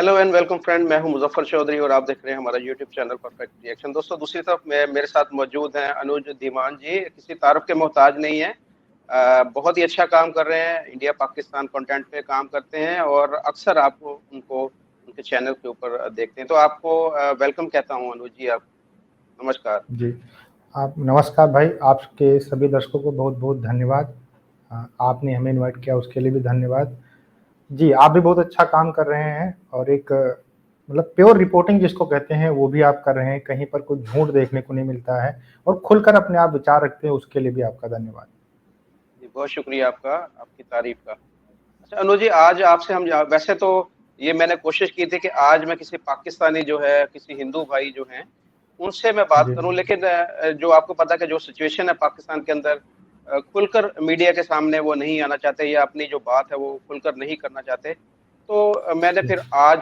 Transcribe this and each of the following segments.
Hello and welcome friend, मैं हूं मुजफ्फर चौधरी और आप देख रहे हैं हमारा यूट्यूब चैनल परफेक्ट रिएक्शन। दोस्तों, दूसरी तरफ मेरे साथ मौजूद हैं अनुज धीमान जी। किसी तारुफ के मोहताज नहीं है। बहुत ही अच्छा काम कर रहे हैं, इंडिया पाकिस्तान कंटेंट पे काम करते हैं और अक्सर आपको उनको उनके चैनल के ऊपर देखते हैं। तो आपको वेलकम कहता हूं अनुज जी। आप नमस्कार। जी, आप नमस्कार भाई। आपके सभी दर्शकों को बहुत बहुत धन्यवाद। आपने हमें इनवाइट किया उसके लिए भी धन्यवाद। जी, आप भी बहुत अच्छा काम कर रहे हैं और एक मतलब प्योर रिपोर्टिंग जिसको कहते हैं वो भी आप कर रहे हैं। कहीं पर कोई झूठ देखने को नहीं मिलता है और खुलकर अपने आप विचार रखते हैं, उसके लिए भी आपका धन्यवाद। जी, बहुत शुक्रिया आपका, आपकी तारीफ का। अच्छा अनुज जी, आज आपसे वैसे तो ये मैंने कोशिश की थी कि आज मैं किसी पाकिस्तानी जो है, किसी हिंदू भाई जो हैं उनसे मैं बात जी करूं, लेकिन जो आपको पता है कि जो सिचुएशन है पाकिस्तान के अंदर, खुलकर मीडिया के सामने वो नहीं आना चाहते या अपनी जो बात है वो खुलकर नहीं करना चाहते। तो मैंने जी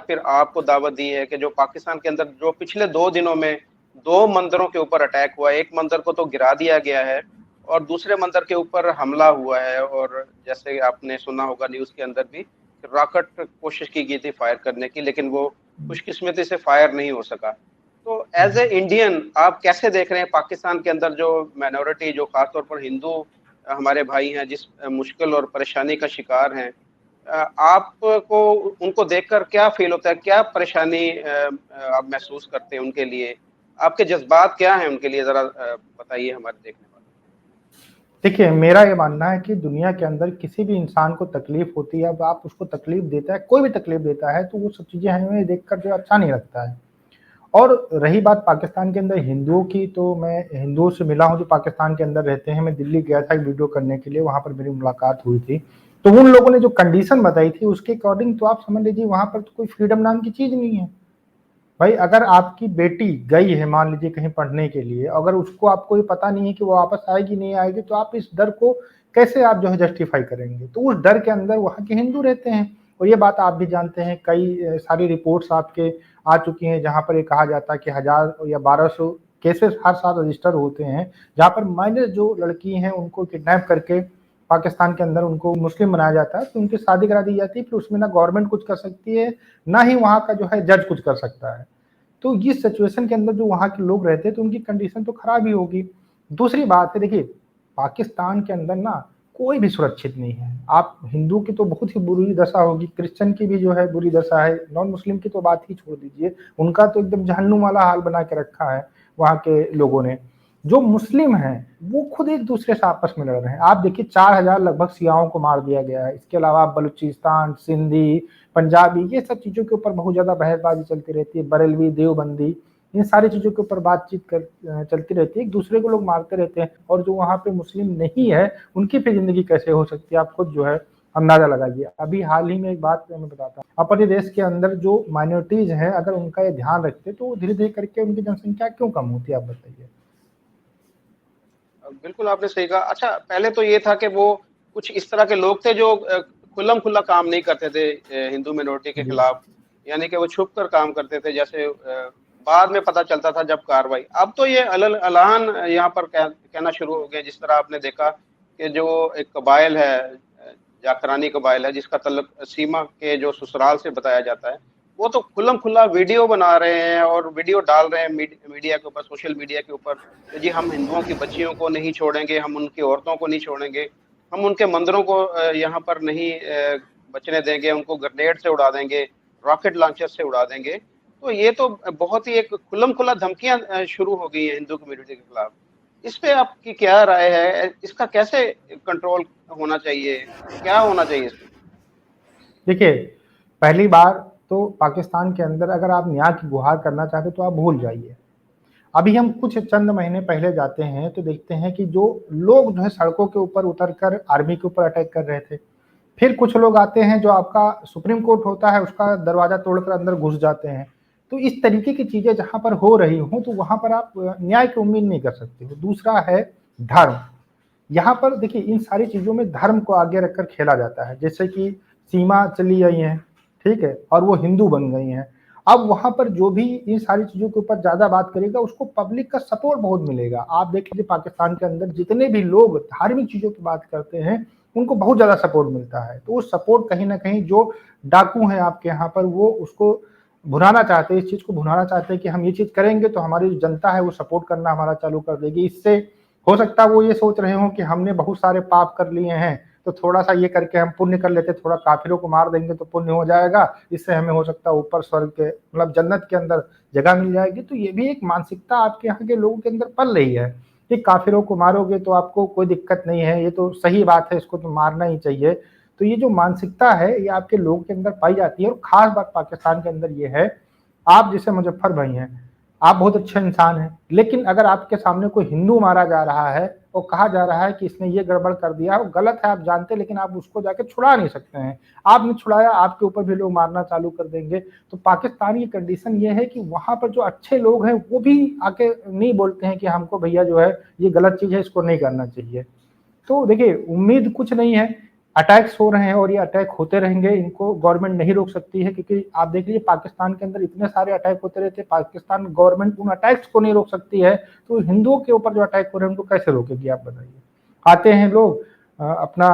फिर आपको दावत दी है कि जो पाकिस्तान के अंदर जो पिछले 2 दिनों में 2 मंदिरों के ऊपर अटैक हुआ है, एक मंदिर को तो गिरा दिया गया है और दूसरे मंदिर के ऊपर हमला हुआ है। और जैसे आपने सुना होगा न्यूज़ के अंदर भी, रॉकेट कोशिश की गई थी फायर करने की, लेकिन वो खुशकिस्मती से फायर नहीं हो सका। तो एज ए इंडियन आप कैसे देख रहे हैं पाकिस्तान के अंदर जो माइनॉरिटी, जो खासतौर पर हिंदू हमारे भाई हैं, जिस मुश्किल और परेशानी का शिकार हैं, आपको उनको देखकर क्या फील होता है, क्या परेशानी आप महसूस करते हैं उनके लिए? आपके जज्बात क्या हैं उनके लिए, जरा बताइए हमारे देखने वालों देखिए, मेरा ये मानना है कि दुनिया के अंदर किसी भी इंसान को तकलीफ होती है, अब आप उसको तकलीफ देता है, कोई भी तकलीफ देता है, तो वो सब चीज़ें हमें देखकर जो अच्छा नहीं लगता है। और रही बात पाकिस्तान के अंदर हिंदुओं की, तो मैं हिंदुओं से मिला हूँ जो पाकिस्तान के अंदर रहते हैं। मैं दिल्ली गया था एक वीडियो करने के लिए, वहाँ पर मेरी मुलाकात हुई थी। तो उन लोगों ने जो कंडीशन बताई थी उसके अकॉर्डिंग तो आप समझ लीजिए वहाँ पर तो कोई फ्रीडम नाम की चीज़ नहीं है। भाई, अगर आपकी बेटी गई है मान लीजिए कहीं पढ़ने के लिए, अगर उसको आपको ये पता नहीं है कि वो वापस आएगी नहीं आएगी, तो आप इस डर को कैसे आप जो है जस्टिफाई करेंगे? तो उस डर के अंदर वहाँ के हिंदू रहते हैं। और ये बात आप भी जानते हैं, कई सारी रिपोर्ट्स आपके आ चुकी हैं जहाँ पर ये कहा जाता है कि 1000 या 1200 केसेस हर साल रजिस्टर होते हैं, जहाँ पर माइनर जो लड़की हैं उनको किडनैप करके पाकिस्तान के अंदर उनको मुस्लिम बनाया जाता है, तो उनकी शादी करा दी जाती है। फिर उसमें ना गवर्नमेंट कुछ कर सकती है, ना ही वहाँ का जो है जज कुछ कर सकता है। तो इस सिचुएशन के अंदर जो वहाँ के लोग रहते हैं तो उनकी कंडीशन तो खराब ही होगी। दूसरी बात है, देखिए पाकिस्तान के अंदर ना कोई भी सुरक्षित नहीं है। आप हिंदू की तो बहुत ही बुरी दशा होगी, क्रिश्चियन की भी जो है बुरी दशा है, नॉन मुस्लिम की तो बात ही छोड़ दीजिए, उनका तो एकदम जहन्नुम वाला हाल बना के रखा है वहाँ के लोगों ने। जो मुस्लिम हैं वो खुद एक दूसरे से आपस में लड़ रहे हैं। आप देखिए 4000 लगभग सियाओं को मार दिया गया है। इसके अलावा बलूचिस्तान, सिंधी, पंजाबी, ये सब चीज़ों के ऊपर बहुत ज़्यादा बहसबाजी चलती रहती है। बरेलवी, देवबंदी, इन सारी चीज़ों के ऊपर बातचीत चलती रहती है, एक दूसरे को लोग मारते रहते हैं। और जो वहाँ पे मुस्लिम नहीं है उनकी फिर ज़िंदगी कैसे हो सकती है, आप खुद जो है अंदाज़ा लगाइए। अभी हाल ही में एक बात मैं बताता हूँ, अपने देश के अंदर जो माइनॉरिटीज़ हैं अगर उनका ये ध्यान रखते तो धीरे धीरे करके उनकी जनसंख्या क्यों कम होती है, आप बताइए। बिल्कुल आपने सही कहा। अच्छा, पहले तो ये था कि वो कुछ इस तरह के लोग थे जो खुल्लम खुल्ला काम नहीं करते थे हिंदू मिनोरिटी के जी खिलाफ, यानी कि वो छुप कर काम करते थे। जैसे बाद में पता चलता था जब कार्रवाई। अब तो ये अलल अलान यहाँ पर कहना शुरू हो गया। जिस तरह आपने देखा कि जो एक कबाइल है, जाखरानी कबाइल है, जिसका तल्लुक सीमा के जो ससुराल से बताया जाता है, वो तो खुल्लम खुल्ला वीडियो बना रहे हैं और वीडियो डाल रहे हैं मीडिया के ऊपर, सोशल मीडिया के ऊपर कि जी हम हिंदुओं की बच्चियों को नहीं छोड़ेंगे, हम उनकी औरतों को नहीं छोड़ेंगे, हम उनके मंदिरों को यहाँ पर नहीं बचने देंगे, उनको ग्रेनेड से उड़ा देंगे, रॉकेट लॉन्चर से उड़ा देंगे। तो ये तो बहुत ही एक खुल्लम खुल्ला धमकियां शुरू हो गई है हिंदू कम्युनिटी के खिलाफ। इस पे आपकी क्या राय है? इसका कैसे कंट्रोल होना चाहिए? क्या होना चाहिए इसमें? देखिए, पहली बार तो पाकिस्तान के अंदर अगर आप न्याय की गुहार करना चाहते तो आप भूल जाइए। अभी हम कुछ चंद महीने पहले जाते हैं तो देखते हैं कि जो लोग जो है सड़कों के ऊपर उतरकर आर्मी के ऊपर अटैक कर रहे थे। फिर कुछ लोग आते हैं जो आपका सुप्रीम कोर्ट होता है उसका दरवाजा तोड़कर अंदर घुस जाते हैं। तो इस तरीके की चीजें जहां पर हो रही हो तो वहां पर आप न्याय की उम्मीद नहीं कर सकते हो। दूसरा है धर्म। यहाँ पर देखिए इन सारी चीजों में धर्म को आगे रखकर खेला जाता है। जैसे कि सीमा चली गई है, ठीक है, और वो हिंदू बन गई हैं। अब वहां पर जो भी इन सारी चीजों के ऊपर ज्यादा बात करेगा उसको पब्लिक का सपोर्ट बहुत मिलेगा। आप देख लीजिए पाकिस्तान के अंदर जितने भी लोग धार्मिक चीजों की बात करते हैं उनको बहुत ज़्यादा सपोर्ट मिलता है। तो उस सपोर्ट कहीं न कहीं जो डाकू हैं आपके यहाँ पर वो उसको भुनाना चाहते हैं, इस चीज़ को भुनाना चाहते हैं कि हम ये चीज़ करेंगे तो हमारी जो जनता है वो सपोर्ट करना हमारा चालू कर देगी। इससे हो सकता है वो ये सोच रहे हों कि हमने बहुत सारे पाप कर लिए हैं, तो थोड़ा-सा ये करके हम पुण्य कर लेते, थोड़ा काफ़िरों को मार देंगे तो पुण्य हो जाएगा, इससे हमें हो सकता है ऊपर स्वर्ग के मतलब जन्नत के अंदर जगह मिल जाएगी। तो ये भी एक मानसिकता आपके यहाँ के लोगों के अंदर पल रही है कि काफ़िरों को मारोगे तो आपको कोई दिक्कत नहीं है, ये तो सही बात है, इसको तो मारना ही चाहिए। तो ये जो मानसिकता है ये आपके लोगों के अंदर पाई जाती है और ख़ास बात पाकिस्तान के अंदर ये है, आप जैसे मुज़फ़्फ़र भाई हैं, आप बहुत अच्छे इंसान हैं, लेकिन अगर आपके सामने कोई हिंदू मारा जा रहा है और कहा जा रहा है कि इसने ये गड़बड़ कर दिया, वो गलत है आप जानते हैं, लेकिन आप उसको जाके छुड़ा नहीं सकते हैं। आपने छुड़ाया, आपके ऊपर भी लोग मारना चालू कर देंगे। तो पाकिस्तान की कंडीशन ये है कि वहाँ पर जो अच्छे लोग हैं, वो भी आके नहीं बोलते हैं कि हमको भैया जो है ये गलत चीज़ है, इसको नहीं करना चाहिए। तो देखिए उम्मीद कुछ नहीं है, अटैक्स हो रहे हैं और ये अटैक होते रहेंगे, इनको गवर्नमेंट नहीं रोक सकती है क्योंकि आप देख लीजिए पाकिस्तान के अंदर इतने सारे अटैक होते रहते हैं, पाकिस्तान गवर्नमेंट उन अटैक्स को नहीं रोक सकती है, तो हिंदुओं के ऊपर जो अटैक हो रहे हैं उनको कैसे रोकेगी आप बताइए। आते हैं लोग अपना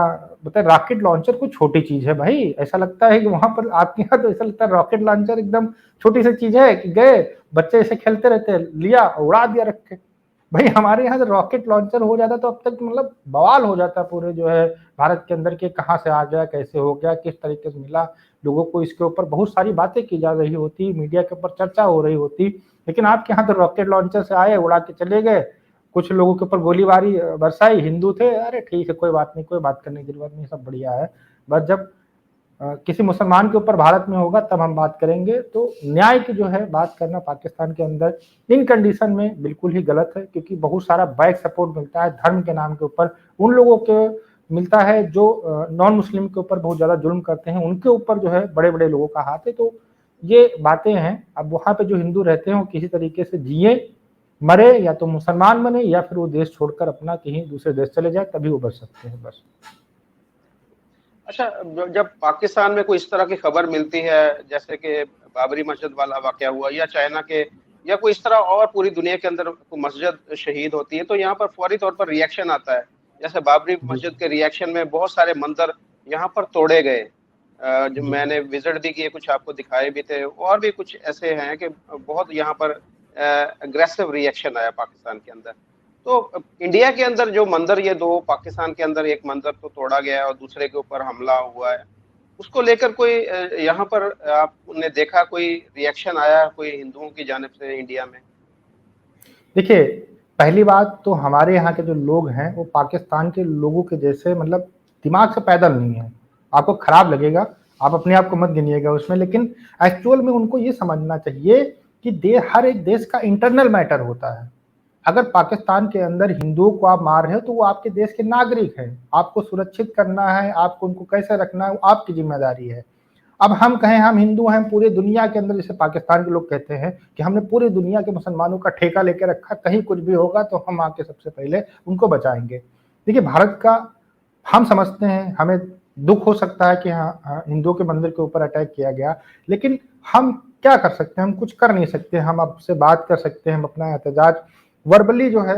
बताए रॉकेट लॉन्चर कोई छोटी चीज है भाई, ऐसा लगता है कि वहां पर आपके यहाँ तो ऐसा लगता है रॉकेट लॉन्चर एकदम छोटी सी चीज है कि गए बच्चे ऐसे खेलते रहते हैं, लिया उड़ा दिया रख के। भाई हमारे यहाँ से रॉकेट लॉन्चर हो जाता तो अब तक मतलब बवाल हो जाता पूरे जो है भारत के अंदर के कहाँ से आ गया, कैसे हो गया, किस तरीके से मिला। लोगों को इसके ऊपर बहुत सारी बातें की जा रही होती, मीडिया के ऊपर चर्चा हो रही होती, लेकिन आपके यहाँ तो रॉकेट लॉन्चर से आए उड़ा के चले गए, कुछ लोगों के ऊपर गोलीबारी बरसाई, हिंदू थे, अरे ठीक है कोई बात नहीं, कोई बात करने की जरूरत नहीं, सब बढ़िया है। बस जब किसी मुसलमान के ऊपर भारत में होगा तब हम बात करेंगे। तो न्याय की जो है बात करना पाकिस्तान के अंदर इन कंडीशन में बिल्कुल ही गलत है, क्योंकि बहुत सारा बैक सपोर्ट मिलता है धर्म के नाम के ऊपर उन लोगों के मिलता है जो नॉन मुस्लिम के ऊपर बहुत ज्यादा जुल्म करते हैं, उनके ऊपर जो है बड़े बड़े लोगों का हाथ है। तो ये बातें हैं, अब वहां पे जो हिंदू रहते हैं वो किसी तरीके से जिए मरे, या तो मुसलमान बने या फिर वो देश छोड़कर अपना कहीं दूसरे देश चले जाए, तभी वो बच सकते हैं बस। अच्छा, जब पाकिस्तान में कोई इस तरह की खबर मिलती है, जैसे कि बाबरी मस्जिद वाला वाकया हुआ या चाइना के या कोई इस तरह और पूरी दुनिया के अंदर कोई मस्जिद शहीद होती है, तो यहाँ पर फौरी तौर पर रिएक्शन आता है। जैसे बाबरी जी मस्जिद के रिएक्शन में बहुत सारे मंदिर यहाँ पर तोड़े गए, जो जी मैंने विजिट भी किए, कुछ आपको दिखाए भी थे, और भी कुछ ऐसे हैं कि बहुत यहाँ पर अग्रेसिव रिएक्शन आया पाकिस्तान के अंदर। तो इंडिया के अंदर जो मंदिर, ये दो पाकिस्तान के अंदर एक मंदिर तो तोड़ा गया है और दूसरे के ऊपर हमला हुआ है, उसको लेकर कोई यहाँ पर आपने देखा कोई रिएक्शन आया कोई हिंदुओं की जानिब से इंडिया में? देखिए, पहली बात तो हमारे यहाँ के जो लोग हैं वो पाकिस्तान के लोगों के जैसे मतलब दिमाग से पैदल नहीं है। आपको खराब लगेगा, आप अपने आप को मत गिनिएगा उसमें, लेकिन एक्चुअल में उनको ये समझना चाहिए कि हर एक देश का इंटरनल मैटर होता है। अगर पाकिस्तान के अंदर हिंदुओं को आप मार रहे हो तो वो आपके देश के नागरिक हैं, आपको सुरक्षित करना है, आपको उनको कैसे रखना है वो आपकी जिम्मेदारी है। अब हम कहें हम हिंदू हैं पूरे दुनिया के अंदर, जैसे पाकिस्तान के लोग कहते हैं कि हमने पूरी दुनिया के मुसलमानों का ठेका लेके रखा, कहीं कुछ भी होगा तो हम आके सबसे पहले उनको बचाएंगे। देखिए भारत का हम समझते हैं, हमें दुख हो सकता है कि हाँ हिंदुओं के मंदिर के ऊपर अटैक किया गया, लेकिन हम क्या कर सकते हैं, हम कुछ कर नहीं सकते। हम आपसे बात कर सकते हैं, हम अपना एहतजाज वर्बली जो है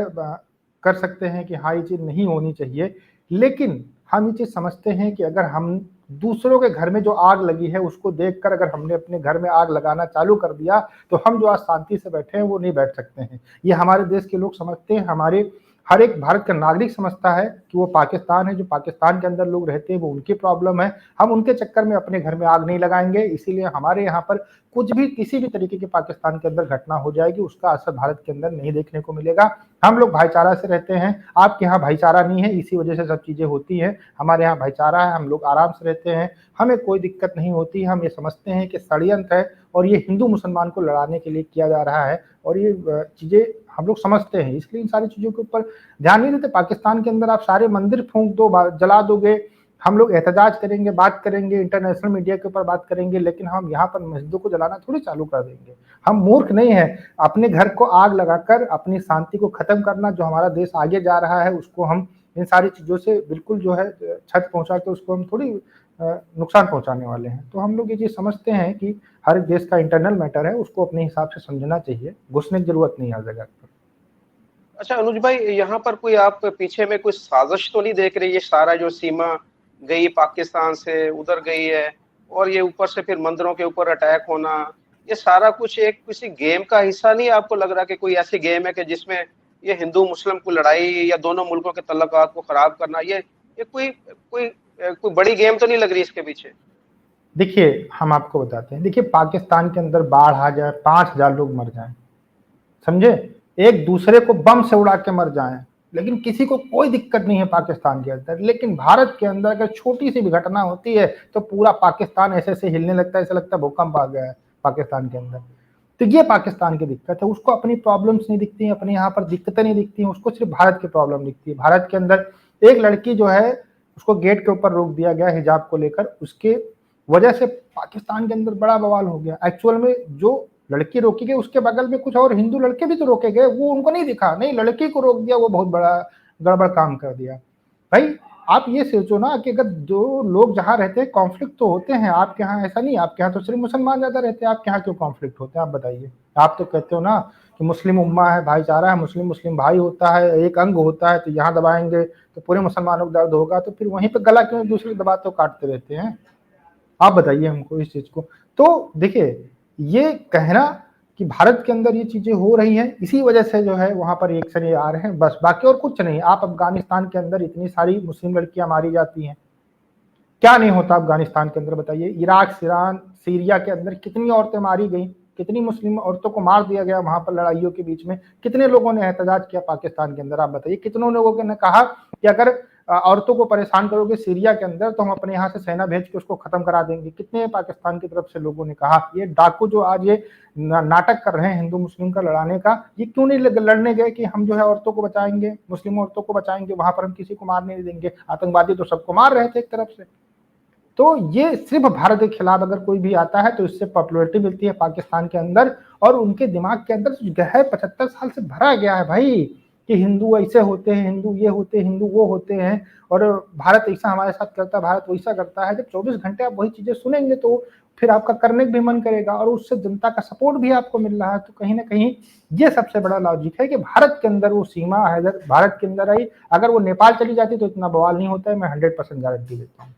कर सकते हैं कि हाँ ये चीज नहीं होनी चाहिए, लेकिन हम ये चीज समझते हैं कि अगर हम दूसरों के घर में जो आग लगी है उसको देखकर अगर हमने अपने घर में आग लगाना चालू कर दिया तो हम जो आज शांति से बैठे हैं वो नहीं बैठ सकते हैं। ये हमारे देश के लोग समझते हैं, हमारे हर एक भारत का नागरिक समझता है कि वो पाकिस्तान है, जो पाकिस्तान के अंदर लोग रहते हैं वो उनकी प्रॉब्लम है, हम उनके चक्कर में अपने घर में आग नहीं लगाएंगे। इसीलिए हमारे यहाँ पर कुछ भी किसी भी तरीके की पाकिस्तान के अंदर घटना हो जाएगी उसका असर भारत के अंदर नहीं देखने को मिलेगा। हम लोग भाईचारा से रहते हैं, आपके यहाँ भाईचारा नहीं है, इसी वजह से सब चीजें होती हैं। हमारे यहाँ भाईचारा है, हम लोग आराम से रहते हैं, हमें कोई दिक्कत नहीं होती। हम ये समझते हैं कि षड्यंत्र है और ये हिंदू मुसलमान को लड़ाने के लिए किया जा रहा है, और ये चीजें हम लोग समझते हैं, इसलिए इन सारी चीजों के ऊपर ध्यान नहीं देते। पाकिस्तान के अंदर आप सारे मंदिर फूंक दो, जला दोगे, हम लोग एहतजाज करेंगे, बात करेंगे, इंटरनेशनल मीडिया के ऊपर बात करेंगे, लेकिन हम यहाँ पर मस्जिदों को जलाना थोड़ी चालू कर देंगे। हम मूर्ख नहीं है, अपने घर को आग लगाकर अपनी शांति को खत्म करना, जो हमारा देश आगे जा रहा है उसको हम इन सारी चीजों से बिल्कुल जो है छत पहुंचा के उसको हम थोड़ी नुकसान पहुंचाने वाले हैं। तो हम लोग ये चीज समझते हैं कि हर देश का इंटरनल मैटर है, उसको अपने हिसाब से समझना चाहिए, घुसने की जरूरत नहीं हर जगह पर। अच्छा अनुज भाई, यहाँ पर कोई आप पीछे में कोई साजिश तो नहीं देख रही? ये सारा जो सीमा गई पाकिस्तान से उधर गई है, और ये ऊपर से फिर मंदिरों के ऊपर अटैक होना, ये सारा कुछ एक किसी गेम का हिस्सा नहीं आपको लग रहा कि कोई ऐसी गेम है कि जिसमें ये हिंदू मुस्लिम को लड़ाई या दोनों मुल्कों के तल्लुकात को खराब करना, ये कोई बड़ी गेम तो नहीं लग रही इसके पीछे? देखिए हम आपको बताते हैं, देखिए पाकिस्तान के अंदर बाढ़ आ जाए, 5,000 लोग मर जाएं, समझे, एक दूसरे को बम से उड़ा के मर जाएं, लेकिन किसी को कोई दिक्कत नहीं है पाकिस्तान के अंदर। लेकिन भारत के अंदर अगर छोटी सी भी घटना होती है तो पूरा पाकिस्तान ऐसे ऐसे हिलने लगता है, ऐसा लगता है भूकंप आ गया है पाकिस्तान के अंदर। तो ये पाकिस्तान की दिक्कत है, उसको अपनी प्रॉब्लम्स नहीं दिखती हैं, अपने यहाँ पर दिक्कतें नहीं दिखती हैं, उसको सिर्फ भारत की प्रॉब्लम दिखती है। भारत के अंदर एक लड़की जो है उसको गेट के ऊपर रोक दिया गया हिजाब को लेकर, उसके वजह से पाकिस्तान के अंदर बड़ा बवाल हो गया। एक्चुअल में जो लड़की रोकी गई उसके बगल में कुछ और हिंदू लड़के भी तो रोके गए, वो उनको नहीं दिखा, नहीं लड़की को रोक दिया, वो बहुत बड़ा गड़बड़ काम कर दिया। भाई आप ये सोचो ना कि अगर दो लोग जहाँ रहते हैं कॉन्फ्लिक्ट तो होते हैं, आपके यहाँ ऐसा नहीं, आपके यहाँ तो सिर्फ मुसलमान ज्यादा रहते हैं, आपके यहाँ क्यों कॉन्फ्लिक्ट होते हैं आप बताइए? आप तो कहते हो ना कि मुस्लिम उम्मा है, भाईचारा है, मुस्लिम मुस्लिम भाई होता है, एक अंग होता है, तो यहाँ दबाएंगे तो पूरे मुसलमानों को दर्द होगा, तो फिर वहीं पे गला क्यों एक दूसरे को दबाते हो, काटते रहते हैं? आप बताइए हमको इस चीज को। तो देखिए ये कहना कि भारत के अंदर ये चीजें हो रही हैं, इसी वजह से जो है वहां पर रिएक्शन ये आ रहे हैं, बस बाकी और कुछ नहीं। आप अफगानिस्तान के अंदर इतनी सारी मुस्लिम लड़कियां मारी जाती हैं, क्या नहीं होता अफगानिस्तान के अंदर बताइए? इराक, ईरान, सीरिया के अंदर कितनी औरतें मारी गई, कितनी मुस्लिम औरतों को मार दिया गया वहां पर लड़ाइयों के बीच में, कितने लोगों ने एहतजाज किया पाकिस्तान के अंदर? आप बताइए कितनों लोगों ने कहा कि अगर औरतों को परेशान करोगे सीरिया के अंदर तो हम अपने यहाँ से सेना भेज के उसको खत्म करा देंगे। कितने पाकिस्तान की तरफ से लोगों ने कहा। ये डाकू जो आज ये नाटक कर रहे हैं हिंदू मुस्लिम का लड़ाने का, ये क्यों नहीं लड़ने गए कि हम जो है औरतों को बचाएंगे, मुस्लिम औरतों को बचाएंगे, वहां पर हम किसी को मारने नहीं देंगे? आतंकवादी तो सबको मार रहे थे एक तरफ से। तो ये सिर्फ भारत के खिलाफ अगर कोई भी आता है तो इससे पॉपुलैरिटी मिलती है पाकिस्तान के अंदर, और उनके दिमाग के अंदर गहर 75 साल से भरा गया है भाई कि हिंदू ऐसे होते हैं, हिंदू ये होते हैं, हिंदू वो होते हैं, और भारत ऐसा हमारे साथ करता है, भारत वैसा करता है। जब 24 घंटे आप वही चीजें सुनेंगे तो फिर आपका करने का भी मन करेगा, और उससे जनता का सपोर्ट भी आपको मिल रहा है। तो कहीं ना कहीं ये सबसे बड़ा लॉजिक है कि भारत के अंदर वो सीमा है, भारत के अंदर आई, अगर वो नेपाल चली जाती तो इतना बवाल नहीं होता है, मैं 100% गारंटी देता हूँ।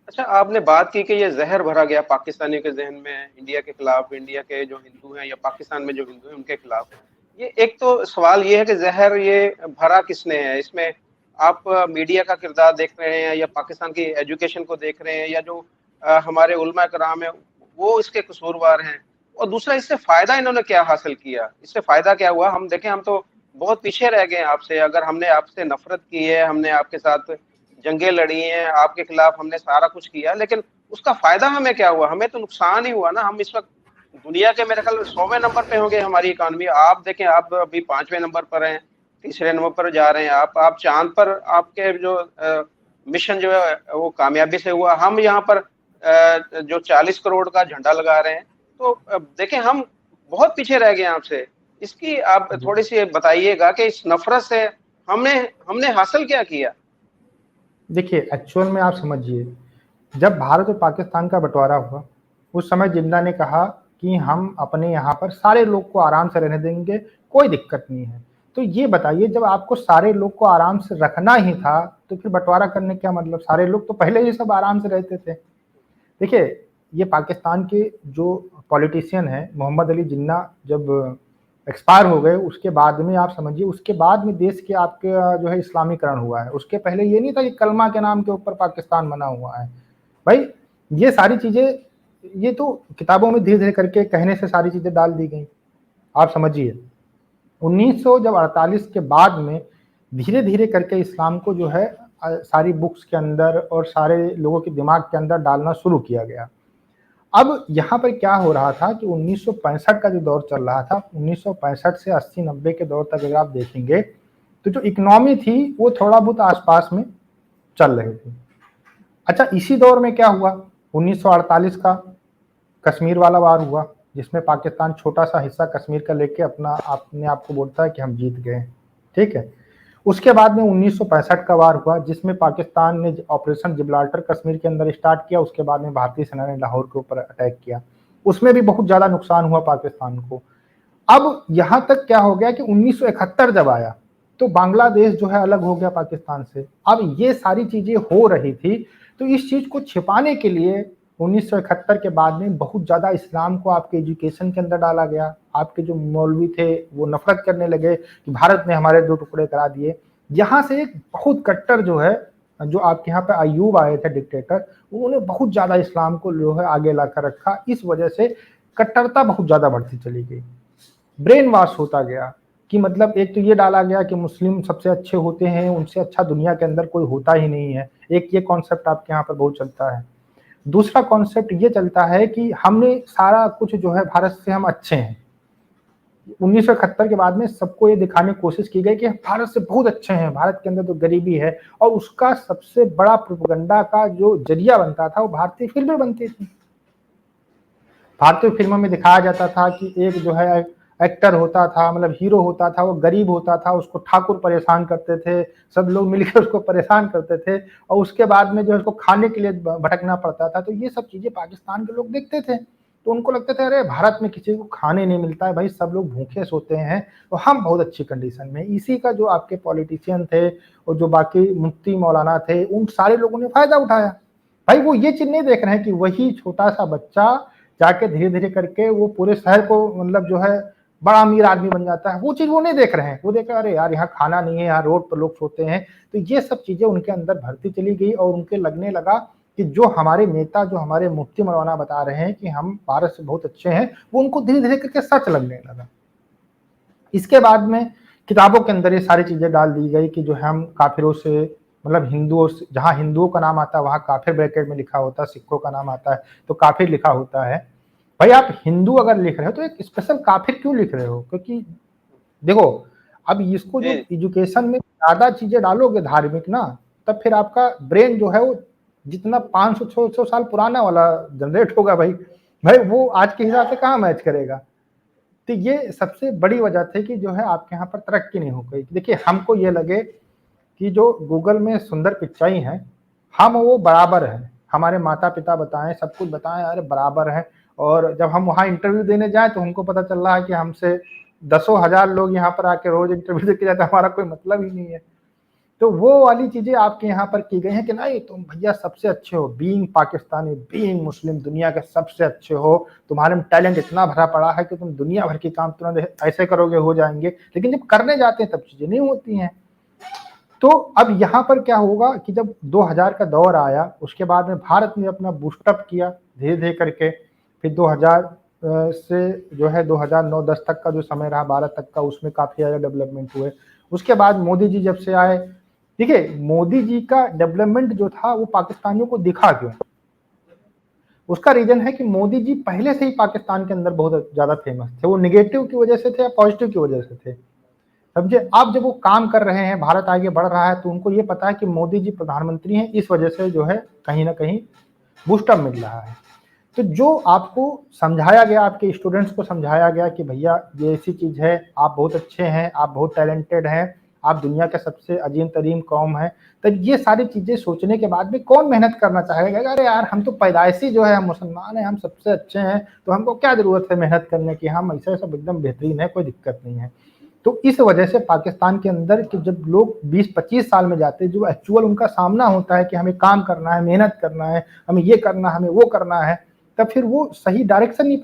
अच्छा, आपने बात की कि ये जहर भरा गया पाकिस्तानियों के जहन में इंडिया के खिलाफ, इंडिया के जो हिंदू हैं या पाकिस्तान में जो हिंदू हैं उनके खिलाफ। ये एक तो सवाल ये है कि जहर ये भरा किसने है इसमें? आप मीडिया का किरदार देख रहे हैं, या पाकिस्तान की एजुकेशन को देख रहे हैं, या जो हमारे उलमा कराम है वो इसके कसूरवार हैं? और दूसरा, इससे फायदा इन्होंने क्या हासिल किया? इससे फायदा क्या हुआ? हम देखें, हम तो बहुत पीछे रह गए हैं आपसे। अगर हमने आपसे नफरत की है, हमने आपके साथ जंगें लड़ी हैं, आपके खिलाफ हमने सारा कुछ किया, लेकिन उसका फायदा हमें क्या हुआ? हमें तो नुकसान ही हुआ ना। हम इस वक्त दुनिया के मेरे ख्याल 100वें नंबर पे होंगे हमारी इकोनॉमी। आप देखें, आप अभी 5वें नंबर पर हैं, तीसरे नंबर पर जा रहे हैं। आप चांद पर आपके जो मिशन जो है वो कामयाबी से हुआ। हम यहाँ पर जो 40 करोड़ का झंडा लगा रहे हैं। तो देखें, हम बहुत पीछे रह गए आपसे। इसकी आप थोड़ी सी बताइएगा कि इस नफरत से हमने हमने हासिल क्या किया? देखिए एक्चुअल में आप समझिए, जब भारत और पाकिस्तान का बंटवारा हुआ उस समय जिन्ना ने कहा कि हम अपने यहाँ पर सारे लोग को आराम से रहने देंगे, कोई दिक्कत नहीं है। तो ये बताइए, जब आपको सारे लोग को आराम से रखना ही था तो फिर बंटवारा करने क्या मतलब? सारे लोग तो पहले ही सब आराम से रहते थे। देखिए ये पाकिस्तान के जो पॉलिटिशियन है मोहम्मद अली जिन्ना जब एक्सपायर हो गए उसके बाद में आप समझिए, उसके बाद में देश के आपके जो है इस्लामीकरण हुआ है। उसके पहले ये नहीं था कि कलमा के नाम के ऊपर पाकिस्तान बना हुआ है। भाई ये सारी चीजें, ये तो किताबों में धीरे धीरे करके कहने से सारी चीजें डाल दी गई। आप समझिए 1948 के बाद में धीरे धीरे करके इस्लाम को जो है सारी बुक्स के अंदर और सारे लोगों के दिमाग के अंदर डालना शुरू किया गया। अब यहाँ पर क्या हो रहा था कि 1965 का जो दौर चल रहा था, 1965 से 80-90 के दौर तक अगर आप देखेंगे तो जो इकोनॉमी थी वो थोड़ा बहुत आसपास में चल रही थी। अच्छा, इसी दौर में क्या हुआ, 1948 का कश्मीर वाला वार हुआ, जिसमें पाकिस्तान छोटा सा हिस्सा कश्मीर का लेके अपने आप को बोलता है कि हम जीत गए। ठीक है। उसके बाद में 1965 का वार हुआ, जिसमें पाकिस्तान ने ऑपरेशन जिब्राल्टर कश्मीर के अंदर स्टार्ट किया। उसके बाद में भारतीय सेना ने लाहौर के ऊपर अटैक किया, उसमें भी बहुत ज्यादा नुकसान हुआ पाकिस्तान को। अब यहां तक क्या हो गया कि 1971 जब आया तो बांग्लादेश जो है अलग हो गया पाकिस्तान से। अब ये सारी चीजें हो रही थी, तो इस चीज को छिपाने के लिए 1971 के बाद में बहुत ज्यादा इस्लाम को आपके एजुकेशन के अंदर डाला गया। आपके जो मौलवी थे वो नफरत करने लगे कि भारत ने हमारे दो टुकड़े करा दिए। यहाँ से एक बहुत कट्टर जो है, जो आपके यहाँ पे अयूब आए थे डिक्टेटर, उन्होंने बहुत ज्यादा इस्लाम को जो है आगे लाकर रखा। इस वजह से कट्टरता बहुत ज्यादा बढ़ती चली गई, ब्रेन वॉश होता गया कि मतलब एक तो ये डाला गया कि मुस्लिम सबसे अच्छे होते हैं, उनसे अच्छा दुनिया के अंदर कोई होता ही नहीं है। एक ये कॉन्सेप्ट आपके यहाँ पर बहुत चलता है। दूसरा कॉन्सेप्ट ये चलता है कि हमने सारा कुछ जो है भारत से हम अच्छे हैं। 1971 के बाद में सबको ये दिखाने की कोशिश की गई कि भारत से बहुत अच्छे हैं, भारत के अंदर तो गरीबी है, और उसका सबसे बड़ा प्रोपेगेंडा का जो जरिया बनता था वो भारतीय फिल्में बनती थी। भारतीय फिल्मों में दिखाया जाता था कि एक जो है एक्टर होता था, मतलब हीरो होता था, वो गरीब होता था, उसको ठाकुर परेशान करते थे, सब लोग मिलकर उसको परेशान करते थे, और उसके बाद में जो है उसको खाने के लिए भटकना पड़ता था। तो ये सब चीजें पाकिस्तान के लोग देखते थे, तो उनको लगता था अरे भारत में किसी को खाने नहीं मिलता है भाई, सब लोग भूखे सोते हैं, तो हम बहुत अच्छी कंडीशन में। इसी का जो आपके पॉलिटिशियन थे और जो बाकी मुफ्ती मौलाना थे, उन सारे लोगों ने फायदा उठाया। भाई वो ये चीज नहीं देख रहे हैं कि वही छोटा सा बच्चा जाके धीरे धीरे करके वो पूरे शहर को मतलब जो है बड़ा अमीर आदमी बन जाता है, वो चीज वो नहीं देख रहे हैं। वो देख रहे हैं अरे यार यहाँ खाना नहीं है, यहाँ रोड पर लोग सोते हैं। तो ये सब चीजें उनके अंदर भरती चली गई, और उनके लगने लगा कि जो हमारे नेता, जो हमारे मुफ्ती मौलाना बता रहे हैं कि हम भारत से बहुत अच्छे हैं, वो उनको धीरे धीरे करके सच लगने लगा। इसके बाद में किताबों के अंदर ये सारी चीजें डाल दी गई कि जो है हम काफिरों से, मतलब हिंदुओं से, जहां हिंदुओं का नाम आता है वहां काफिर ब्रैकेट में लिखा होता है, सिखों का नाम आता है तो काफिर लिखा होता है। भाई आप हिंदू अगर लिख रहे हो तो एक स्पेशल काफिर क्यों लिख रहे हो? क्योंकि देखो, अब इसको जो जी एजुकेशन में ज्यादा चीजें डालोगे धार्मिक ना, तब फिर आपका ब्रेन जो है वो जितना 500-600 साल पुराना वाला जनरेट होगा भाई, भाई वो आज के हिसाब से कहाँ मैच करेगा। तो ये सबसे बड़ी वजह थी कि जो है आपके यहाँ पर तरक्की नहीं हो गई। देखिए हमको ये लगे कि जो गूगल में सुंदर पिचाई है, हम वो बराबर है, हमारे माता पिता बताएं, सब कुछ बताएं, अरे बराबर है। और जब हम वहाँ इंटरव्यू देने जाए तो हमको पता चल रहा है कि हमसे दसों हजार लोग यहाँ पर आके रोज इंटरव्यू देके जाते हैं, हमारा कोई मतलब ही नहीं है। तो वो वाली चीजें आपके यहाँ पर की गई हैं कि नहीं तुम भैया सबसे अच्छे हो, बीइंग पाकिस्तानी, बीइंग मुस्लिम, दुनिया के सबसे अच्छे हो, तुम्हारे में टैलेंट इतना भरा पड़ा है कि तुम दुनिया भर के काम तुरंत ऐसे करोगे हो जाएंगे। लेकिन जब करने जाते हैं तब चीजें नहीं होती हैं। तो अब यहाँ पर क्या होगा कि जब 2000 का दौर आया, उसके बाद में भारत ने अपना बूस्टअप किया धीरे धीरे करके। फिर 2000 से जो है 2009-10 तक का जो समय रहा, 12 तक का, उसमें काफी ज्यादा डेवलपमेंट हुए। उसके बाद मोदी जी जब से आए, देखिए मोदी जी का डेवलपमेंट जो था वो पाकिस्तानियों को दिखा क्यों? उसका रीजन है कि मोदी जी पहले से ही पाकिस्तान के अंदर बहुत ज्यादा फेमस थे। वो निगेटिव की वजह से थे या पॉजिटिव की वजह से थे, समझे? अब जब वो काम कर रहे हैं, भारत आगे बढ़ रहा है, तो उनको ये पता है कि मोदी जी प्रधानमंत्री हैं, इस वजह से जो है कहीं ना कहीं बूस्टअप मिल रहा है। तो जो आपको समझाया गया, आपके स्टूडेंट्स को समझाया गया कि भैया ये ऐसी चीज है, आप बहुत अच्छे हैं, आप बहुत टैलेंटेड हैं, आप दुनिया के सबसे अजीम तरीन कौम है, तो ये सारी चीजें सोचने के बाद में कौन मेहनत करना चाहेगा? अरे यार हम तो पैदाइशी जो है हम मुसलमान हैं, हम सबसे अच्छे हैं, तो हमको क्या जरूरत है मेहनत करने की, हम ऐसे सब एकदम बेहतरीन है, कोई दिक्कत नहीं है। तो इस वजह से पाकिस्तान के अंदर कि जब लोग 20-25 साल में जाते हैं, जो एक्चुअल उनका सामना होता है कि हमें काम करना है, मेहनत करना है, हमें ये करना है, हमें वो करना है, तब फिर वो सही डायरेक्शन नहीं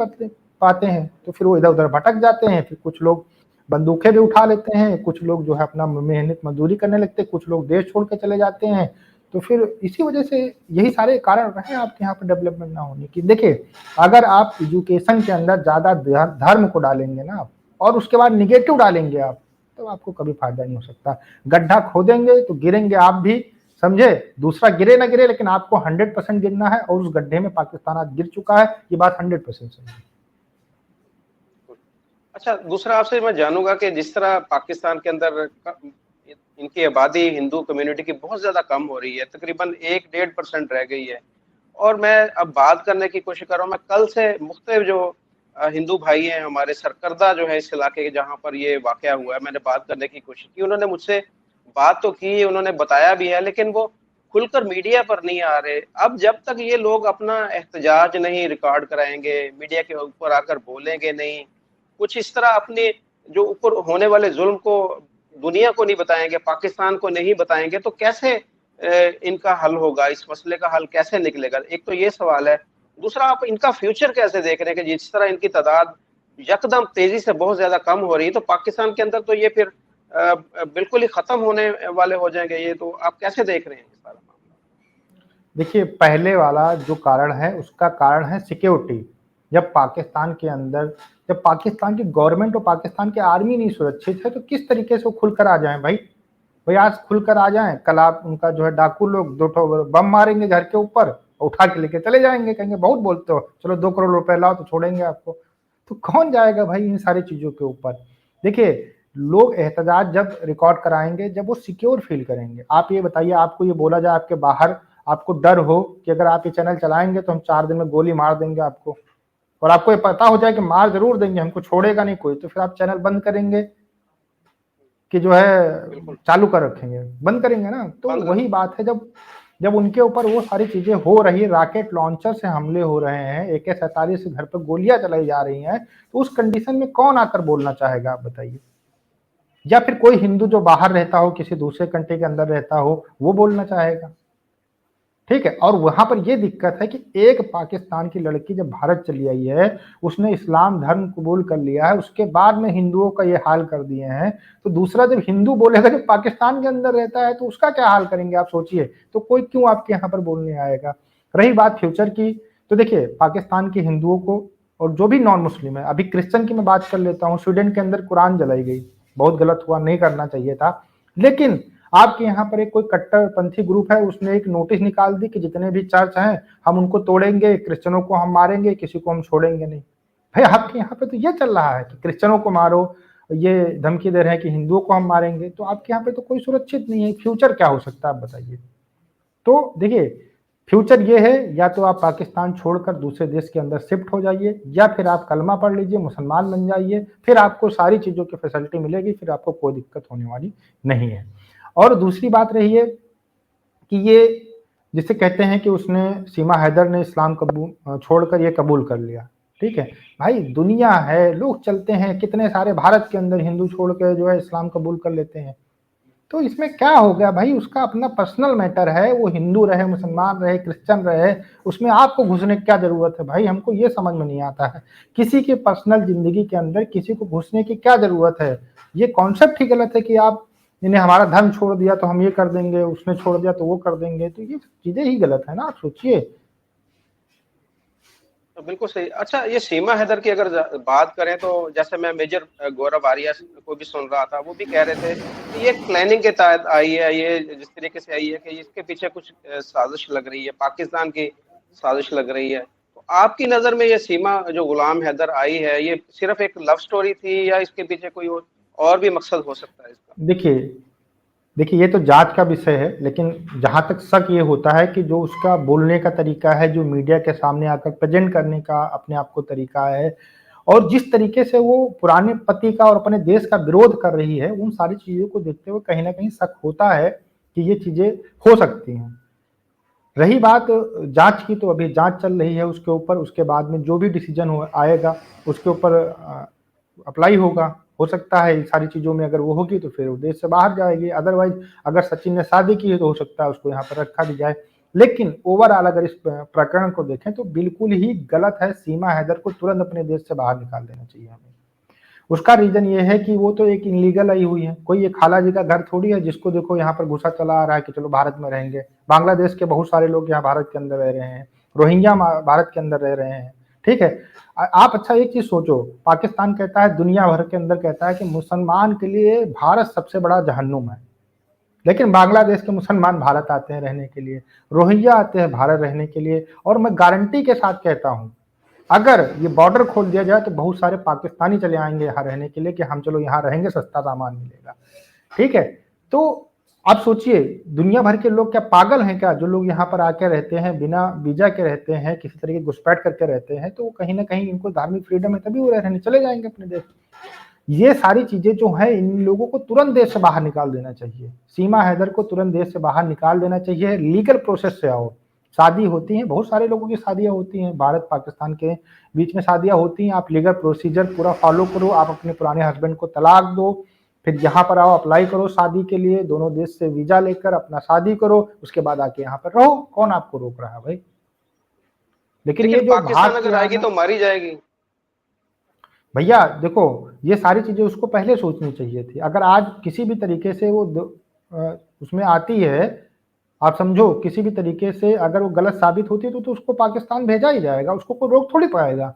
पाते हैं, तो फिर वो इधर उधर भटक जाते हैं। फिर कुछ लोग बंदूकें भी उठा लेते हैं, कुछ लोग जो है अपना मेहनत मजदूरी करने लगते हैं, कुछ लोग देश छोड़ के चले जाते हैं। तो फिर इसी वजह से यही सारे कारण रहे आपके यहाँ पर डेवलपमेंट ना होने की। देखिए अगर आप एजुकेशन के अंदर ज्यादा धर्म को डालेंगे ना आप, और उसके बाद निगेटिव डालेंगे आप, तो आपको कभी फायदा नहीं हो सकता। गड्ढा खोदेंगे तो गिरेंगे आप भी, समझे? दूसरा गिरे ना गिरे, लेकिन आपको 100% गिरना है, और उस गड्ढे में पाकिस्तान आज गिर चुका है, ये बात 100% सही है। अच्छा, दूसरा आपसे मैं जानूंगा कि जिस तरह पाकिस्तान के अंदर इनकी आबादी हिंदू कम्युनिटी की बहुत ज्यादा कम हो रही है, तकरीबन 1-1.5% रह गई है। और मैं अब बात करने की कोशिश कर रहा हूँ, मैं कल से मुख्तलिफ जो हिंदू भाई हैं हमारे सरकर्दा जो है इस इलाके के जहाँ पर ये वाकया हुआ है, मैंने बात करने की कोशिश की, उन्होंने मुझसे बात तो की, उन्होंने बताया भी है, लेकिन वो खुलकर मीडिया पर नहीं आ रहे। अब जब तक ये लोग अपना एहतजाज नहीं रिकॉर्ड कराएंगे, मीडिया के ऊपर आकर बोलेंगे नहीं, कुछ इस तरह अपने जो ऊपर होने वाले जुल्म को दुनिया को नहीं बताएंगे, पाकिस्तान को नहीं बताएंगे, तो कैसे इनका हल होगा, इस मसले का हल कैसे निकलेगा? एक तो ये सवाल है। दूसरा, आप इनका फ्यूचर कैसे देख रहे हैं कि जिस तरह इनकी तादाद यकदम तेजी से बहुत ज्यादा कम हो रही है, तो पाकिस्तान के अंदर तो ये फिर बिल्कुल ही खत्म होने वाले हो जाएंगे ये, तो आप कैसे देख रहे हैं इस सारा मामला? देखिए, पहले वाला जो कारण है उसका कारण है सिक्योरिटी। जब पाकिस्तान के अंदर, जब पाकिस्तान की गवर्नमेंट और पाकिस्तान की आर्मी नहीं सुरक्षित है, तो किस तरीके से वो खुलकर आ जाएं भाई? भाई आज खुलकर आ जाएं, कल आप उनका जो है डाकू लोग 2 बम मारेंगे घर के ऊपर, उठा के लेके चले जाएंगे, कहेंगे बहुत बोलते हो, चलो 2 करोड़ रुपए लाओ तो छोड़ेंगे आपको। तो कौन जाएगा भाई इन सारी चीजों के ऊपर? देखिए, लोग एहतजाज जब रिकॉर्ड कराएंगे जब वो सिक्योर फील करेंगे। आप ये बताइए, आपको ये बोला जाए आपके बाहर, आपको डर हो कि अगर आप ये चैनल चलाएंगे तो हम 4 दिन में गोली मार देंगे आपको, और आपको ये पता हो जाए कि मार जरूर देंगे, हमको छोड़ेगा नहीं कोई, तो फिर आप चैनल बंद करेंगे कि जो है बिल्कुल चालू कर रखेंगे? बंद करेंगे ना। तो बंद वही बात है, जब जब उनके ऊपर वो सारी चीजें हो रही है, रॉकेट लॉन्चर से हमले हो रहे हैं, AK-47 से घर पर गोलियां चलाई जा रही हैं, तो उस कंडीशन में कौन आकर बोलना चाहेगा, आप बताइए? या फिर कोई हिंदू जो बाहर रहता हो, किसी दूसरे कंट्री के अंदर रहता हो, वो बोलना चाहेगा? ठीक है। और वहां पर यह दिक्कत है कि एक पाकिस्तान की लड़की जब भारत चली आई है, उसने इस्लाम धर्म कबूल कर लिया है, उसके बाद में हिंदुओं का ये हाल कर दिए हैं, तो दूसरा जब हिंदू बोलेगा जब पाकिस्तान के अंदर रहता है, तो उसका क्या हाल करेंगे आप सोचिए। तो कोई क्यों आपके यहाँ पर बोलने आएगा? रही बात फ्यूचर की, तो देखिए, पाकिस्तान के हिंदुओं को और जो भी नॉन मुस्लिम है, अभी क्रिश्चियन की मैं बात कर लेता हूँ, स्वीडन के अंदर कुरान जलाई गई, बहुत गलत हुआ, नहीं करना चाहिए था। लेकिन आपके यहाँ पर एक कोई कट्टरपंथी ग्रुप है, उसने एक नोटिस निकाल दी कि जितने भी चर्च हैं हम उनको तोड़ेंगे, क्रिश्चियनों को हम मारेंगे, किसी को हम छोड़ेंगे नहीं। भाई आपके यहाँ पे तो ये चल रहा है कि क्रिश्चियनों को मारो, ये धमकी दे रहे हैं कि हिंदुओं को हम मारेंगे, तो आपके यहाँ पे तो कोई सुरक्षित नहीं है। फ्यूचर क्या हो सकता है आप बताइए? तो देखिए, फ्यूचर ये है, या तो आप पाकिस्तान छोड़कर दूसरे देश के अंदर शिफ्ट हो जाइए, या फिर आप कलमा पढ़ लीजिए, मुसलमान बन जाइए, फिर आपको सारी चीजों की फैसिलिटी मिलेगी, फिर आपको कोई दिक्कत होने वाली नहीं है। और दूसरी बात रही है कि ये जिसे कहते हैं कि उसने, सीमा हैदर ने इस्लाम कबूल छोड़कर ये कबूल कर लिया। ठीक है भाई, दुनिया है, लोग चलते हैं, कितने सारे भारत के अंदर हिंदू छोड़ के जो है इस्लाम कबूल कर लेते हैं। तो इसमें क्या हो गया भाई? उसका अपना पर्सनल मैटर है, वो हिंदू रहे, मुसलमान रहे, क्रिश्चियन रहे, उसमें आपको घुसने की क्या जरूरत है भाई? हमको ये समझ में नहीं आता है, किसी की पर्सनल जिंदगी के अंदर किसी को घुसने की क्या जरूरत है? ये कॉन्सेप्ट ही गलत है कि आप, इन्हें हमारा धर्म छोड़ दिया तो हम ये कर देंगे, उसने छोड़ दिया तो वो कर देंगे, तो ये चीजें ही गलत है ना, आप सोचिए। तो बिल्कुल सही। अच्छा, ये सीमा हैदर की अगर बात करें, तो जैसे मैं मेजर गौरव आर्या को भी सुन रहा था, वो भी कह रहे थे कि ये प्लानिंग के तहत आई है, ये जिस तरीके से आई है कि इसके पीछे कुछ साजिश लग रही है, पाकिस्तान की साजिश लग रही है। तो आपकी नजर में ये सीमा जो गुलाम हैदर आई है, ये सिर्फ एक लव स्टोरी थी, या इसके पीछे कोई और भी मकसद हो सकता है इसका? देखिए देखिए, ये तो जांच का विषय है, लेकिन जहां तक शक ये होता है कि जो उसका बोलने का तरीका है, जो मीडिया के सामने आकर प्रेजेंट करने का अपने आप को तरीका है, और जिस तरीके से वो पुराने पति का और अपने देश का विरोध कर रही है, उन सारी चीजों को देखते हुए कहीं ना कहीं शक होता है कि ये चीजें हो सकती हैं। रही बात जांच की, तो अभी जांच चल रही है उसके ऊपर, उसके बाद में जो भी डिसीजन आएगा उसके ऊपर अप्लाई होगा। हो सकता है इन सारी चीजों में अगर वो होगी तो फिर वो देश से बाहर जाएगी, अदरवाइज अगर सचिन ने शादी की है तो हो सकता है उसको यहाँ पर रखा भी जाए। लेकिन ओवरऑल अगर इस प्रकरण को देखें तो बिल्कुल ही गलत है। सीमा हैदर को तुरंत अपने देश से बाहर निकाल देना चाहिए हमें। उसका रीजन ये है कि वो तो एक इनलीगल आई हुई है, कोई ये खाला जी का घर थोड़ी है जिसको देखो यहाँ पर घुसा चला आ रहा है कि चलो भारत में रहेंगे। बांग्लादेश के बहुत सारे लोग यहाँ भारत के अंदर रह रहे हैं, रोहिंग्या भारत के अंदर रह रहे हैं। ठीक है, आप अच्छा एक चीज सोचो, पाकिस्तान कहता है, दुनिया भर के अंदर कहता है कि मुसलमान के लिए भारत सबसे बड़ा जहन्नुम है, लेकिन बांग्लादेश के मुसलमान भारत आते हैं रहने के लिए, रोहिंग्या आते हैं भारत रहने के लिए। और मैं गारंटी के साथ कहता हूं, अगर ये बॉर्डर खोल दिया जाए तो बहुत सारे पाकिस्तानी चले आएंगे यहाँ रहने के लिए कि हम चलो यहाँ रहेंगे, सस्ता सामान मिलेगा। ठीक है, तो आप सोचिए, दुनिया भर के लोग क्या पागल हैं क्या? जो लोग यहाँ पर आके रहते हैं, बिना वीजा के रहते हैं, किसी तरीके घुसपैठ करके रहते हैं, तो कहीं ना कहीं इनको धार्मिक फ्रीडम है, तभी वो रहने चले जाएंगे अपने देश। ये सारी चीजें जो है, इन लोगों को तुरंत देश से बाहर निकाल देना चाहिए। सीमा हैदर को तुरंत देश से बाहर निकाल देना चाहिए, लीगल प्रोसेस से आओ। शादी होती है, बहुत सारे लोगों की शादियां होती हैं, भारत पाकिस्तान के बीच में शादियां होती हैं, आप लीगल प्रोसीजर पूरा फॉलो करो, आप अपने पुराने हस्बैंड को तलाक दो, फिर यहाँ पर आओ, अप्लाई करो शादी के लिए, दोनों देश से वीजा लेकर अपना शादी करो, उसके बाद आके यहाँ पर रहो, कौन आपको रोक रहा है भाई। लेकिन ये लेकिन जो पाकिस्तान भाग के अगर आएगी आना, तो मारी जाएगी। भैया देखो, ये सारी चीजें उसको पहले सोचनी चाहिए थी। अगर आज किसी भी तरीके से वो उसमें आती है, आप समझो किसी भी तरीके से अगर वो गलत साबित होती है तो उसको पाकिस्तान भेजा ही जाएगा, उसको कोई रोक थोड़ी पाएगा,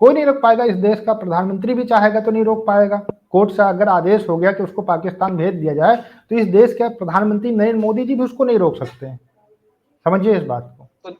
कोई नहीं रोक पाएगा। इस देश का प्रधानमंत्री भी चाहेगा तो नहीं रोक पाएगा। कोर्ट से अगर आदेश हो गया कि उसको पाकिस्तान भेज दिया जाए तो इस देश के प्रधानमंत्री नरेंद्र मोदी जी भी उसको नहीं रोक सकते हैं, समझिए इस बात को।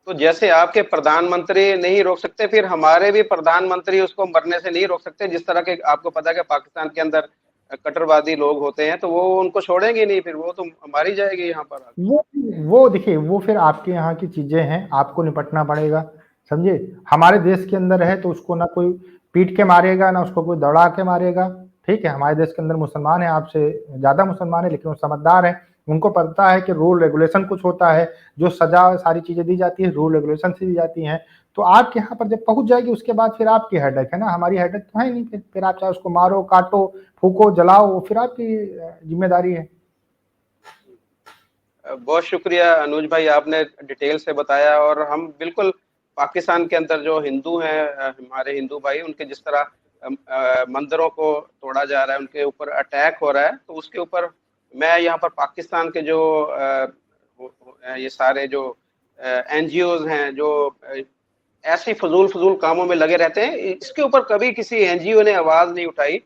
तो जैसे आपके प्रधानमंत्री नहीं रोक सकते, फिर हमारे भी प्रधानमंत्री उसको मरने से नहीं रोक सकते। जिस तरह के आपको पता है कि पाकिस्तान के अंदर कट्टरवादी लोग होते हैं, तो वो उनको छोड़ेंगे नहीं, फिर वो तो मारी जाएगी यहाँ पर। वो देखिए, वो फिर आपके यहाँ की चीजें हैं, आपको निपटना पड़ेगा, समझिए। हमारे देश के अंदर है तो उसको ना कोई पीट के मारेगा, ना उसको कोई दौड़ा के मारेगा, ठीक है। हमारे देश के अंदर मुसलमान है, आपसे ज्यादा मुसलमान है, लेकिन वो समझदार है, उनको पता है कि रूल रेगुलेशन कुछ होता है, जो सजा सारी चीजें दी जाती है रूल रेगुलेशन से दी जाती हैं। तो आपके यहाँ पर जब पहुंच जाएगी उसके बाद फिर आपकी हेडेक है ना, हमारी हेडेक तो है नहीं। फिर आप चाहे उसको मारो, काटो, फूको, जलाओ, वो फिर आपकी जिम्मेदारी है। बहुत शुक्रिया अनुज भाई, आपने डिटेल से बताया। और हम बिल्कुल पाकिस्तान के अंदर जो हिंदू हैं, हमारे हिंदू भाई, उनके जिस तरह मंदिरों को तोड़ा जा रहा है, उनके ऊपर अटैक हो रहा है, तो उसके ऊपर मैं यहाँ पर पाकिस्तान के जो ये सारे जो एनजीओज हैं जो ऐसे फजूल फजूल कामों में लगे रहते हैं, इसके ऊपर कभी किसी एनजीओ ने आवाज नहीं उठाई।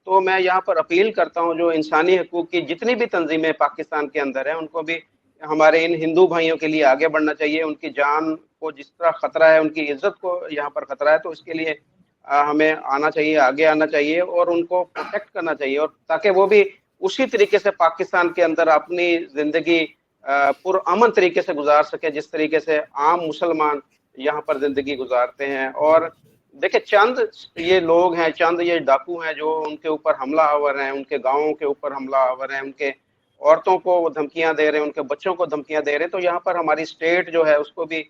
तो मैं यहाँ पर अपील करता हूँ, जो इंसानी हकूक की जितनी भी तंजीमें पाकिस्तान के अंदर हैं, उनको भी हमारे इन हिंदू भाइयों के लिए आगे बढ़ना चाहिए। उनकी जान को जिस तरह खतरा है, उनकी इज्जत को यहाँ पर खतरा है, तो इसके लिए हमें आना चाहिए, आगे आना चाहिए और उनको प्रोटेक्ट करना चाहिए, और ताकि वो भी उसी तरीके से पाकिस्तान के अंदर अपनी जिंदगी पुरअमन तरीके से गुजार सके, जिस तरीके से आम मुसलमान यहाँ पर जिंदगी गुजारते हैं। और देखिए, चंद ये लोग हैं, चंद ये डाकू हैं जो उनके ऊपर हमलावर हैं, उनके गांवों के ऊपर हमलावर हैं, उनके औरतों को धमकियां दे रहे हैं, उनके बच्चों को धमकियां दे रहे हैं। तो यहाँ पर हमारी स्टेट जो है उसको भी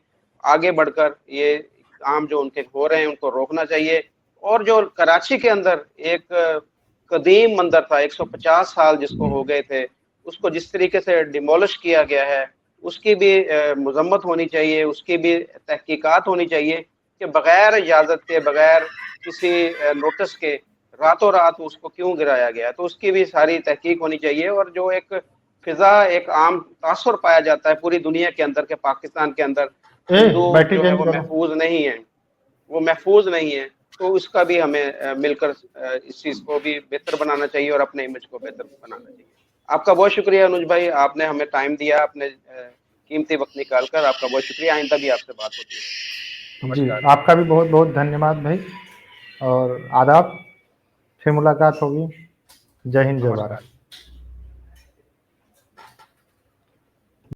आगे बढ़कर ये काम जो उनके हो रहे हैं उनको रोकना चाहिए। और जो कराची के अंदर एक कदीम मंदिर था, 150 साल जिसको हो गए थे, उसको जिस तरीके से डिमोलिश किया गया है, उसकी भी मजम्मत होनी चाहिए, उसकी भी तहकीकात होनी चाहिए कि बगैर इजाजत के, बगैर किसी नोटिस के रातों रात उसको क्यों गिराया गया, तो उसकी भी सारी तहकीक होनी चाहिए। और जो एक फिजा, एक आम तासुर पाया जाता है पूरी दुनिया के अंदर के पाकिस्तान के अंदर हिंदू बैटरी जो है चेंज वो करो। महफूज नहीं है, वो महफूज नहीं है, तो उसका भी हमें मिलकर इस चीज को भी बेहतर बनाना चाहिए और अपने इमेज को बेहतर बनाना चाहिए। आपका बहुत शुक्रिया अनुज भाई, आपने हमें टाइम दिया, अपने कीमती वक्त निकाल कर। आपका बहुत शुक्रिया। आइंदा भी आपसे बात होती है। जी, नमस्कार। आपका भी बहुत बहुत धन्यवाद भाई, और आदाब, फिर मुलाकात होगी। जय हिंद, जय भारत। नमस्कार।